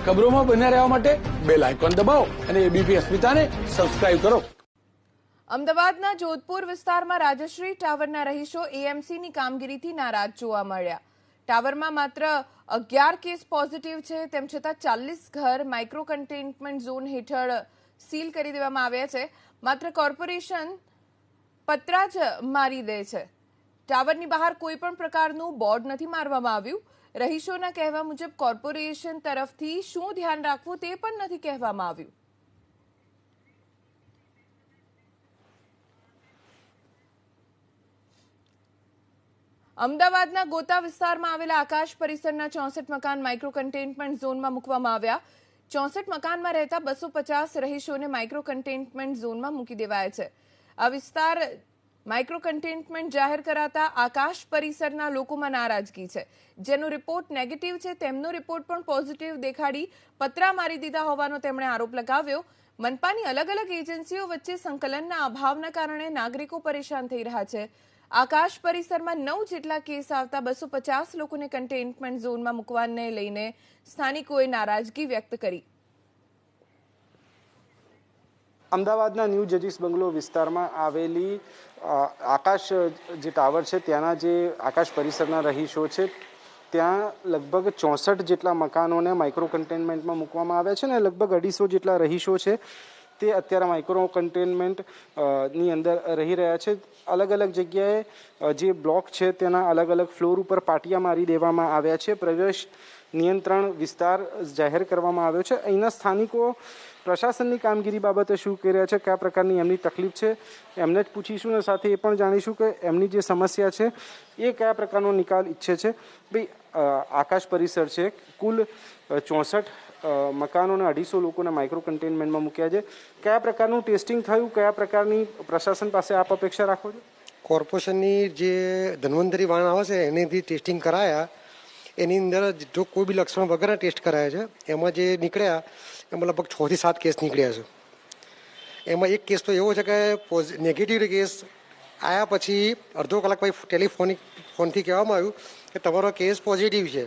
ખબરોમાં બન્યા રહેવા માટે બેલ આઇકોન દબાવો અને એબીપી અસ્મિતાને સબસ્ક્રાઇબ કરો. અમદાવાદના જોધપુર વિસ્તારમાં રાજશ્રી ટાવરના રહીશો એએમસીની કામગીરીથી નારાજ જોવા મળ્યા. ટાવરમાં માત્ર 11 કેસ પોઝિટિવ છે, તેમ છતાં 40 ઘર માઇક્રો કન્ટેનમેન્ટ ઝોન હેઠળ સીલ કરી દેવામાં આવ્યા છે. માત્ર કોર્પોરેશન પતરા જ મારી દે છે. ટાવરની બહાર કોઈ પણ પ્રકારનું બોર્ડ નથી મારવામાં આવ્યું. રહીશોના કહેવા મુજબ કોર્પોરેશન તરફથી શું ધ્યાન રાખવું તે પણ નથી કહેવામાં આવ્યું. અમદાવાદના ગોતા વિસ્તારમાં આવેલા આકાશ પરિસરના 64 મકાન માઇક્રો કન્ટેનમેન્ટ ઝોનમાં મૂકવામાં આવ્યા. 64 મકાનમાં રહેતા 250 રહીશોને માઇક્રો કન્ટેનમેન્ટ ઝોનમાં મૂકી દેવાયા છે. આ વિસ્તાર માઇક્રો કન્ટેનમેન્ટ જાહેર કરાતા આકાશ પરિસરના લોકોમાં નારાજગી છે. જેનો રિપોર્ટ નેગેટિવ છે તેમનો રિપોર્ટ પણ પોઝિટિવ દેખાડી પતરા મારી દીધા હોવાનો તેમણે આરોપ લગાવ્યો. મનપાની અલગ અલગ એજન્સીઓ વચ્ચે સંકલનના અભાવના કારણે નાગરિકો પરેશાન થઈ રહ્યા છે. આકાશ પરિસરમાં 9 જેટલા કેસ આવતા 250 લોકોને કન્ટેનમેન્ટ ઝોનમાં મૂકવાને લઈને સ્થાનિકોએ નારાજગી વ્યક્ત કરી. અમદાવાદના ન્યૂ જજીસ બંગલો વિસ્તારમાં આવેલી આકાશ જે ટાવર છે ત્યાંના જે આકાશ પરિસરના રહીશો છે ત્યાં લગભગ 64 જેટલા મકાનોને માઇક્રો કન્ટેનમેન્ટમાં મૂકવામાં આવ્યા છે ને લગભગ 250 જેટલા રહીશો છે તે અત્યારે માઇક્રો કન્ટેનમેન્ટ ની અંદર રહી રહ્યા છે. અલગ અલગ જગ્યાએ જે બ્લોક છે તેના અલગ અલગ ફ્લોર ઉપર પાટિયા મારી દેવામાં આવ્યા છે. પ્રવેશ નિયંત્રણ વિસ્તાર જાહેર કરવામાં આવ્યો છે. અહીંના સ્થાનિકો પ્રશાસનની કામગીરી બાબતે શું કહી રહ્યા છે, કયા પ્રકારની એમની તકલીફ છે એમને જ પૂછીશું અને સાથે એ પણ જાણીશું કે એમની જે સમસ્યા છે એ કયા પ્રકારનો નિકાલ ઈચ્છે છે. ભાઈ, આકાશ પરિસર છે, કુલ 64 મકાનો અને 250 લોકોને માઇક્રો કન્ટેનમેન્ટમાં મૂક્યા છે. કયા પ્રકારનું ટેસ્ટિંગ થયું, કયા પ્રકારની પ્રશાસન પાસે આપ અપેક્ષા રાખો છો? કોર્પોરેશનની જે ધન્વંતરી વાન આવે છે એનેથી ટેસ્ટિંગ કરાયા. એની અંદર જો કોઈ બી લક્ષણ વગરના ટેસ્ટ કરાયા છે એમાં જે નીકળ્યા એમાં લગભગ 6 થી 7 કેસ નીકળ્યા છે. એમાં એક કેસ તો એવો છે કે નેગેટિવ કેસ આવ્યા પછી અડધો કલાક પછી ફોનથી કહેવામાં આવ્યું કે તમારો કેસ પોઝિટિવ છે.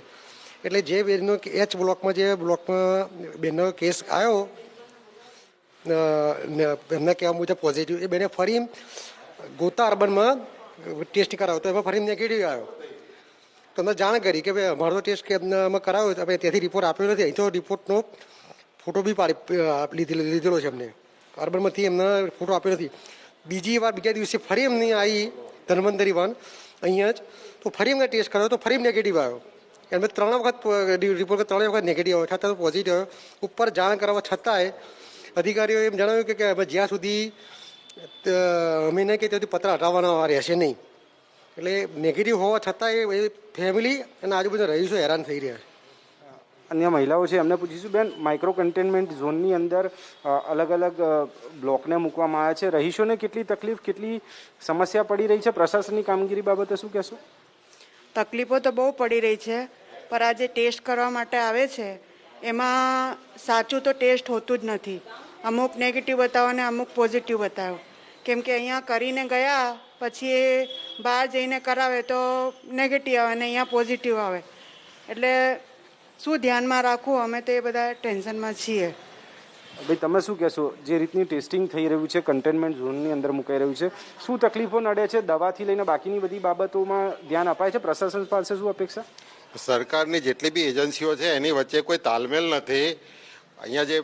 એટલે જે બેનનો એચ બ્લોકમાં બેનનો કેસ આવ્યો એમના કહેવા મુજબ પોઝિટિવ, એ બેને ફરી ગોતા અર્બનમાં ટેસ્ટ કરાવ્યો તો એમાં ફરી નેગેટિવ આવ્યો. તો અમે જાણ કરી કે ભાઈ અમારો ટેસ્ટ કે અમે કરાવ્યો તો અમે ત્યાંથી રિપોર્ટ આપ્યો નથી. અહીં તો રિપોર્ટનો ફોટો બી લીધેલો છે અમને. અર્બનમાંથી એમને ફોટો આપ્યો નથી. બીજા દિવસે ફરી એમની આવી ધન્વંતરી વાન અહીંયા જ, તો ફરી એમને ટેસ્ટ કર્યો તો ફરી નેગેટિવ આવ્યો. એમને 3 વખત રિપોર્ટ 3 વખત નેગેટિવ આવ્યો, છતાં પોઝિટિવ આવ્યો. ઉપર જાણ કરવા છતાંય અધિકારીઓએ એમ જણાવ્યું કે અમે જ્યાં સુધી અમે નહીં કે ત્યાંથી પત્ર હટાવવાના રહેશે નહીં. એટલે નેગેટિવ હોવા છતાં એ ફેમિલી અને આજુબાજુ રહીશો હેરાન થઈ રહ્યા છે. અન્ય મહિલાઓ છે એમને પૂછીશું. બેન, માઇક્રો કન્ટેનમેન્ટ ઝોનની અંદર અલગ અલગ બ્લોકને મૂકવામાં આવ્યા છે. રહીશોને કેટલી તકલીફ, કેટલી સમસ્યા પડી રહી છે? પ્રશાસનની કામગીરી બાબતે શું કહેશો? તકલીફો તો બહુ પડી રહી છે, પણ આ જે ટેસ્ટ કરવા માટે આવે છે એમાં સાચું તો ટેસ્ટ હોતું જ નથી. અમુક નેગેટિવ બતાવો અને અમુક પોઝિટિવ બતાવો. કેમ કે અહીંયા કરીને ગયા પછી એ બહાર જઈને કરાવે તો નેગેટિવ આવે અને અહીંયા પોઝિટિવ આવે. એટલે શું ધ્યાનમાં રાખવું, અમે તો એ બધા ટેન્શનમાં છીએ. ભાઈ, તમે શું કહેશો? જે રીતની ટેસ્ટિંગ થઈ રહ્યું છે, કન્ટેનમેન્ટ ઝોનની અંદર મુકાઈ રહ્યું છે, શું તકલીફો નડે છે? દવાથી લઈને બાકીની બધી બાબતોમાં ધ્યાન અપાય છે? પ્રશાસન પાસે શું અપેક્ષા? સરકારની જેટલી બી એજન્સીઓ છે એની વચ્ચે કોઈ તાલમેલ નથી. અહીંયા જે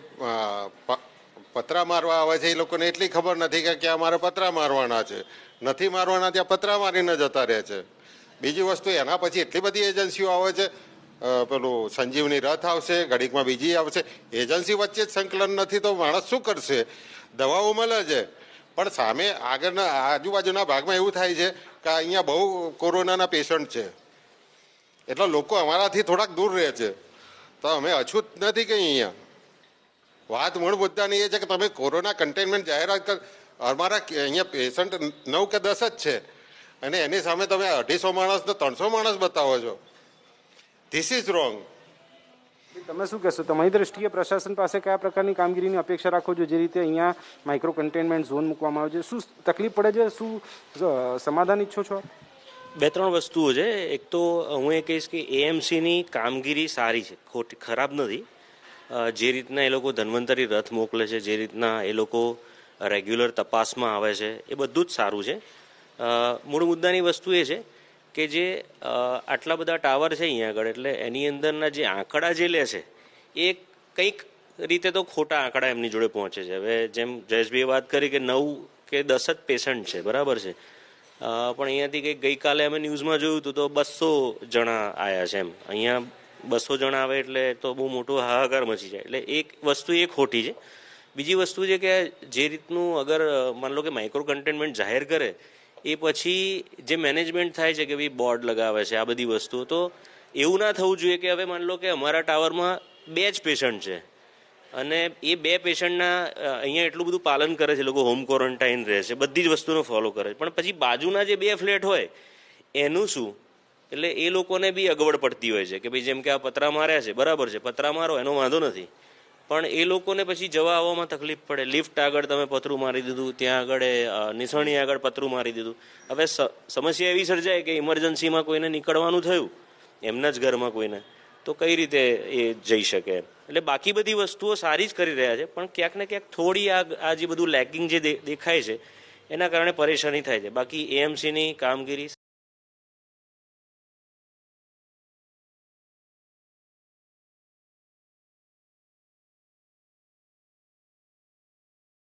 પતરા મારવા આવે છે એ લોકોને એટલી ખબર નથી કે ક્યાં મારે પતરા મારવાના છે, નથી મારવાના ત્યાં પતરા મારીને જતા રહે છે. બીજી વસ્તુ, એના પછી એટલી બધી એજન્સીઓ આવે છે, પેલું સંજીવની રથ આવશે, ઘડીકમાં બીજી આવશે. એજન્સી વચ્ચે જ સંકલન નથી તો માણસ શું કરશે? દવાઓ મળે છે પણ સામે આગળના આજુબાજુના ભાગમાં એવું થાય છે કે અહીંયા બહુ કોરોનાના પેશન્ટ છે એટલે લોકો અમારાથી થોડાક દૂર રહે છે. તો અમે અછૂત નથી કે અહીંયા વાત મૂળ મુદ્દાની એ છે કે તમે કોરોના કન્ટેનમેન્ટ જાહેરાત કર. અમારા અહીંયા પેશન્ટ 9 કે 10 જ છે અને એની સામે તમે 250 માણસ ને 300 માણસ બતાવો છો. This is wrong. તમે શું કહેશો? તમારી દ્રષ્ટિએ પ્રશાસન પાસે કયા પ્રકારની કામગીરીની અપેક્ષા રાખો છો? જે રીતે અહીંયા માઇક્રો કન્ટેનમેન્ટ ઝોન મૂકવામાં આવે છે, શું તકલીફ પડે છે, શું સમાધાન ઈચ્છો છો? 2-3 વસ્તુઓ છે. એક તો હું એ કહીશ કે એએમસીની કામગીરી સારી છે, ખરાબ નથી. જે રીતના એ લોકો ધન્વંતરી રથ મોકલે છે, જે રીતના એ લોકો રેગ્યુલર તપાસમાં આવે છે, એ બધું જ સારું છે. મૂળ મુદ્દાની વસ્તુ એ છે કે જે આટલા બધા ટાવર છે અહીંયા આગળ, એટલે એની અંદરના જે આંકડા જે લે છે એ કંઈક રીતે તો ખોટા આંકડા એમની જોડે પહોંચે છે. હવે જેમ જયેશભાઈએ વાત કરી કે 9 કે 10 જ પેશન્ટ છે, બરાબર છે, પણ અહીંયાથી કંઈક ગઈકાલે અમે ન્યૂઝમાં જોયું હતું તો 200 જણા આવ્યા છે. એમ અહીંયા 200 જણા આવે એટલે તો બહુ મોટો હાહાકાર મચી જાય. એટલે એક વસ્તુ એ ખોટી છે. બીજી વસ્તુ છે કે જે રીતનું અગર માન લો કે માઇક્રો કન્ટેનમેન્ટ જાહેર કરે એ પછી જે મેનેજમેન્ટ થાય છે કે ભાઈ બોર્ડ લગાવે છે આ બધી વસ્તુઓ, તો એવું ના થવું જોઈએ કે હવે માન લો કે અમારા ટાવરમાં 2 જ પેશન્ટ છે અને એ 2 પેશન્ટના અહીંયા એટલું બધું પાલન કરે છે, લોકો હોમ ક્વોરન્ટાઇન રહે છે, બધી જ વસ્તુનો ફોલો કરે છે, પણ પછી બાજુના જે 2 ફ્લેટ હોય એનું શું? એટલે એ લોકોને બી અગવડ પડતી હોય છે કે ભાઈ જેમ કે આ પતરા માર્યા છે, બરાબર છે, પતરા મારો એનો વાંધો નથી, પણ એ લોકોને પછી જવા આવવામાં તકલીફ પડે. લિફ્ટ આગળ તમે પતરું મારી દીધું, ત્યાં આગળ નિસરણી આગળ પતરું મારી દીધું. હવે સમસ્યા એવી સર્જાય કે ઇમરજન્સીમાં કોઈને નીકળવાનું થયું એમના જ ઘરમાં કોઈને, તો કઈ રીતે એ જઈ શકે? એટલે બાકી બધી વસ્તુઓ સારી જ કરી રહ્યા છે, પણ ક્યાંક ને ક્યાંક થોડી આ જે બધું લેકિંગ જે દેખાય છે એના કારણે પરેશાની થાય છે. બાકી એએમસીની કામગીરી